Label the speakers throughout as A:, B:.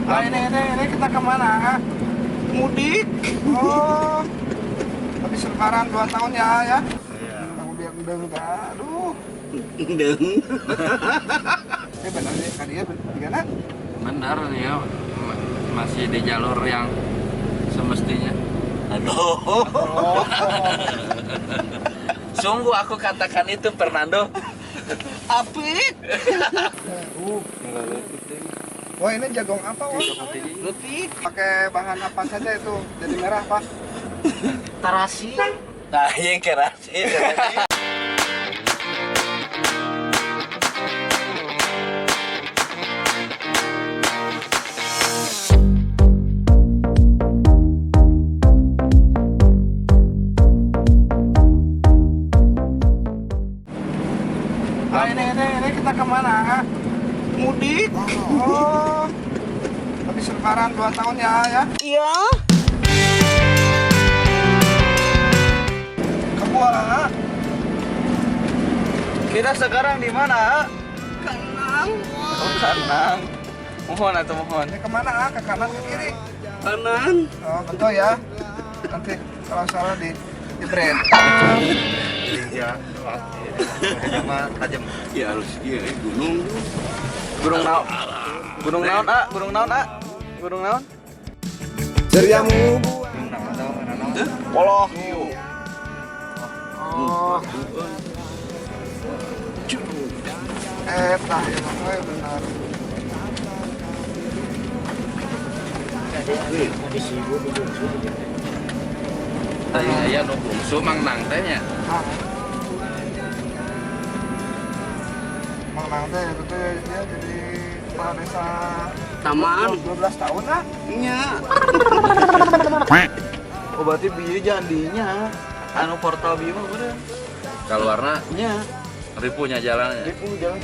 A: Nah, ini kita kemana? Mudik. Oh, habis lebaran 2 tahun ya.
B: Iya.
A: Aku biar udah enggak. Aduh.
C: Deng.
A: Benar deh, kan dia gimana?
B: Benar ya, masih di jalur yang semestinya.
C: Aduh.
B: Sungguh aku katakan itu, Fernando.
C: Apit.
A: Wah, ini jagung apa, Wah?
C: Letik.
A: Pakai bahan apa saja itu? Jadi merah, Pak?
C: Tarasi. Nah, yang kerasi.
A: Nah, ini kita kemana? Mudik. Oh, habis lebaran 2 tahun ya.
C: Iya.
A: Kamu ah?
C: Kita sekarang di mana?
A: Kanang.
C: Oh, Kanang. Mohon atau mohon.
A: Ini kemana? Ke kanan, ke kiri?
C: Kanan.
A: Oh, betul ya. Nanti kalau salah di brand.
B: Iya, tajam.
C: Ya harus iya gunung. Gunung naon? Gunung naon, A? Gunung naon, A? Gunung naon?
A: Seriamu.
C: Poloh.
A: Oh, tah emang we benar.
B: Iya, nu bungsu mang nang teh nya.
A: Ah. Mang Nang teh itu dia jadi kepala desa
C: Taman.
A: 12 tahun lah.
C: Nya. Oh berarti bieu jandinya. Anu portal bieu mah bener.
B: Keluarna
C: Nya.
B: ripunya jalannya.
C: Ribu jalan.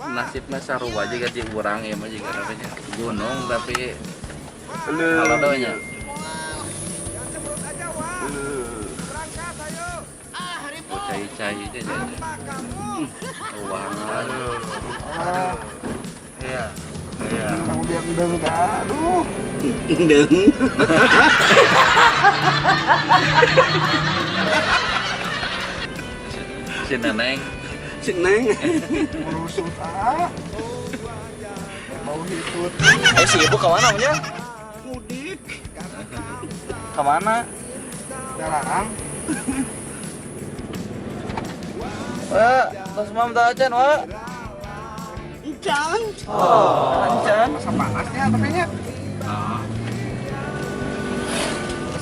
B: Nasibnya sarua juga di urang ya mah juga namanya gunung tapi halodonya. Cai-cai aja jadi. Ruangan. Iya. Iya.
A: Kamu biar udah enggak. Aduh.
C: Deng.
B: Si Neneng.
C: Seneng.
A: Merusut ah. Mau hitut.
C: Si ibu kemana namanya?
A: Mudik.
C: Kemana?
A: Jarang.
C: Wah, terus mam tahu aja, Wak. Encan. Oh, encan.
A: Masa panasnya tapi nya.
B: Ah,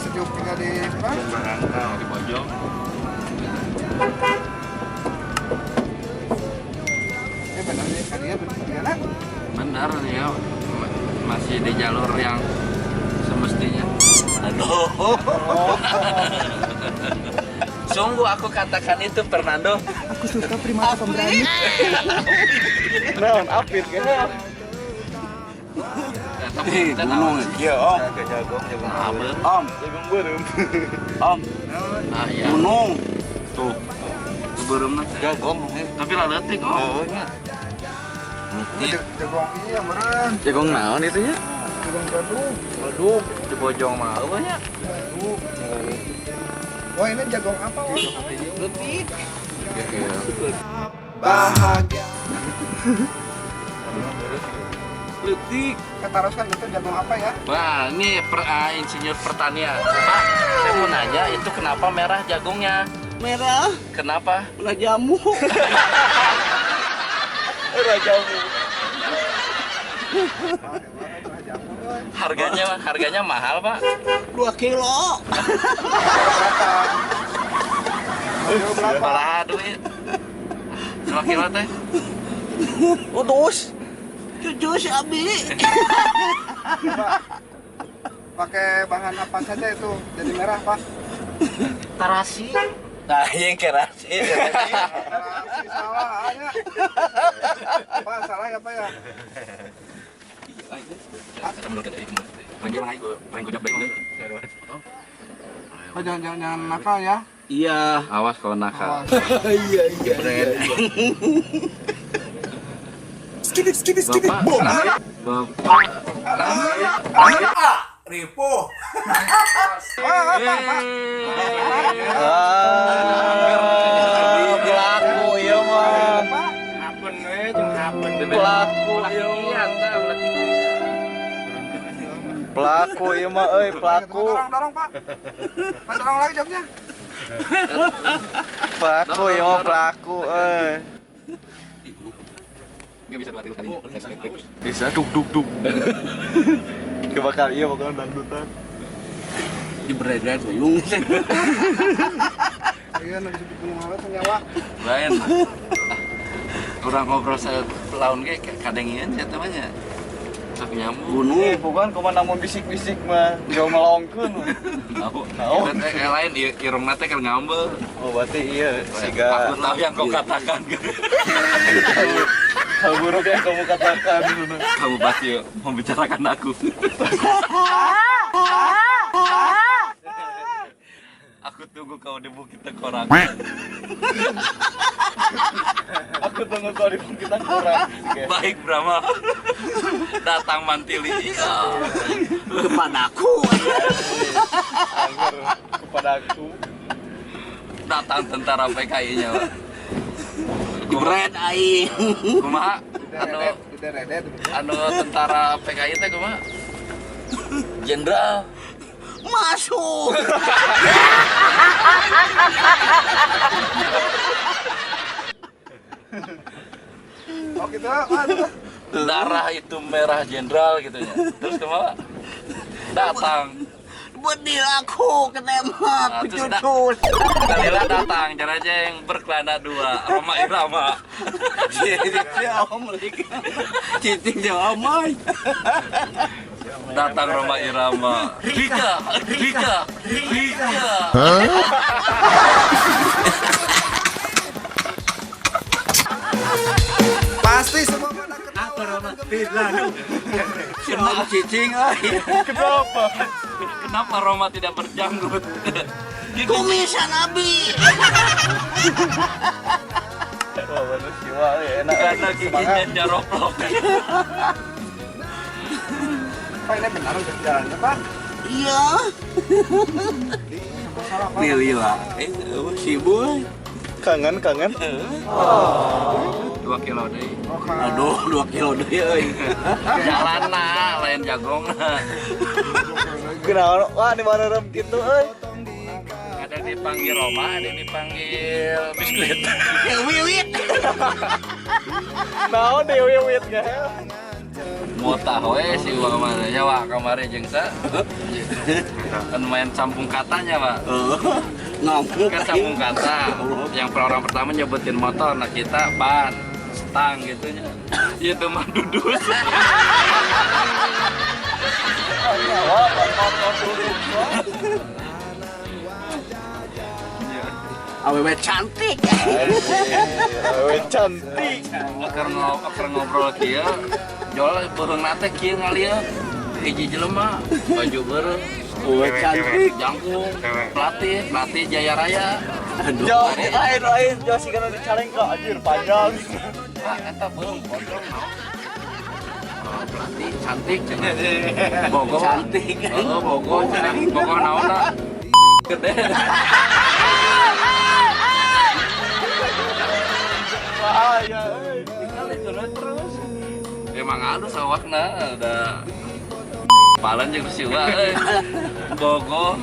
A: Sejuk tinggal di apa?
B: Barangkal di pojok.
A: Benar deh, kan dia gimana?
B: Benar ya, masih di jalur yang semestinya.
C: Aduh.
B: Sungguh aku katakan itu, Fernando.
A: Aku suka primata pemberani.
C: Naon apit kan?
B: Gunung
C: Iya, Om. Om,
B: jagung beureum.
C: Om.
B: Ah ya.
C: Gunung.
B: Tuh. Beureum na
C: Jagung.
B: tapi laletik kok.
C: Oh, nya.
A: Jagung iya meren.
C: Jagung naon itu nya?
A: Jagung gadung.
C: Aduh.
B: Di bojong mah banyak.
A: Wah, ini jagung apa, Wah?
C: Letik.
A: Bahagia.
C: Letik.
A: Kita haruskan itu jagung apa ya?
B: Wah, ini insinyur pertanian. Pak, saya mau nanya itu kenapa merah jagungnya?
C: Merah.
B: Kenapa?
C: Merah jamu. Merah jamu.
B: Harganya mahal, Pak.
C: 2 kilo.
A: Berapa?
B: Malah duit. 2 kilo teh.
C: Udus. Jujur si Abi.
A: Coba pakai bahan apa saja itu jadi merah, Pak?
C: Tarasi. Nah, yang kerasi.
A: Salah aja. Pak, salah ya, Pak ya? Oh, jangan nakal ya.
B: Iya. Awas kalau nakal.
C: Iya.
B: Jebret. Bapak.
D: Ripuh.
C: Pelaku ya mah.
A: Ampun we, jeung ampun.
C: Pelaku ya mah. Pelaku ya mah euy, pelaku.
A: Dorong, Pak. Pak, dorong lagi joknya.
C: Pelaku ya mah pelaku euy.
B: Nggak bisa dua kali.
C: Bisa duk. Kebakar iya bakalan dangdutan.
B: Jebret tuyung.
A: Iya, nu disebut gunung awet nyawa.
B: Lain. Kurang ngobrol saya laun ge kadengian saya temanya. Sok nyambung.
C: Ih, bukan kumaha namun bisik-bisik mah jauh melongkeun mah.
B: Naon? Lain irungna teh keur ngambel.
C: Oh, berarti iya siga
B: Aku tahu yang kau katakan.
C: hal buruk yang kamu katakan.
B: Kamu pasti membicarakan aku. Aku tunggu kau di Bukit Tengkorak.
C: Aku tunggu kau di Bukit Tengkorak.
B: Baik Brahma. Datang mantili.
D: Kepadaku.
C: Angger kepada aku.
B: Datang tentara PKI-nya.
D: Jebret aing.
B: Kumaha?
A: Dedet.
B: Anu tentara PKI teh kumaha? Jenderal.
D: Masuk.
A: Oh gitu, aduh.
B: Darah itu merah jenderal gitu ya. Terus kumaha? Datang.
D: Bedil aku ketembak.
B: Nah, terus
D: Cucus.
B: Dalila datang, cara aja yang berkelana dua, Roma Irama.
D: Citing jawaban.
B: Datang Roma Irama. Rika.
A: Pasti semua pada
D: Senang cicing euy.
B: Kenapa Roma tidak berjanggut?
D: Kumisan abi.
C: Wah, bener sih wah enak.
B: Karena giginya jaroplok.
A: Pak ini benar udah jalannya, Pak.
D: Iya. Pilih lah. Si boy.
C: Kangen.
B: 2 kilo deh.
D: Aduh, 2 kilo deh euy.
B: Jalan nah, lain jagong nah.
C: Kenapa? Wah, di mana rem gitu euy?
B: Ada yang dipanggil Roma, ada yang dipanggil biskuit.
D: Wiwit.
C: Naon deh wiwit gak?
B: Mau tahu si Wak kemarin, ya Wak kemarin jeung sa. Kan main campung katanya, Pak.
D: Ngomong
B: Kan campung kata. Yang orang pertama nyebutin motor, nah kita ban, stang gitu nya. Itu mah dudus.
D: awewe cantik.
C: Awewe cantik.
B: Keur ngobrol kieu, jual beheungna teh kieu ngalieu. Hiji jelema baju beureuh,
D: Awewe cantik.
B: jangkung, pelatih Jaya Raya.
D: Aduh.
C: Jauh air jauh sih kana dicareng ka anjir panjang.
B: Pak, eta beung pondok naon? Pelatih cantik cenah. Bogo
D: Cantik.
B: Heeh, bogo cenah. Bogo naon da? Gede.
C: Bahaya.
B: Tinggal itu terus. Emang halus awakna ada palan jeung siwa bogo.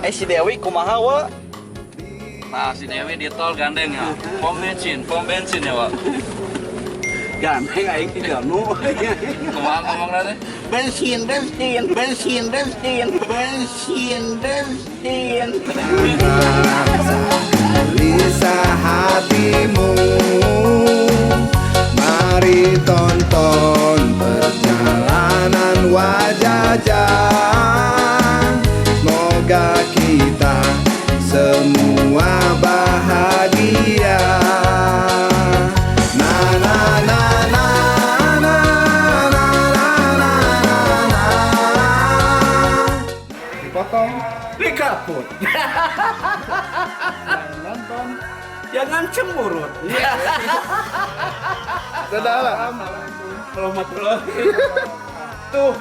C: Si Dewi kumaha wa?
B: Nah, si Dewi di tol gandeng ya. Pom bensin ya, Wak.
D: Gandeng aing ti ganu.
B: Kumaha ngomongna teh?
D: Bensin.
E: Gelisah hatimu, mari tonton perjalanan wajah. Semoga kita semua bahagia. Na na na na na na na na.
A: Dipotong.
D: Dikaput. Jangan cemurut.
C: Dadah lah.
D: Warahmatullahi.
C: Tuh.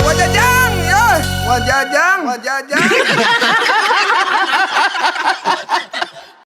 E: Wajajang, ya. Wajajang.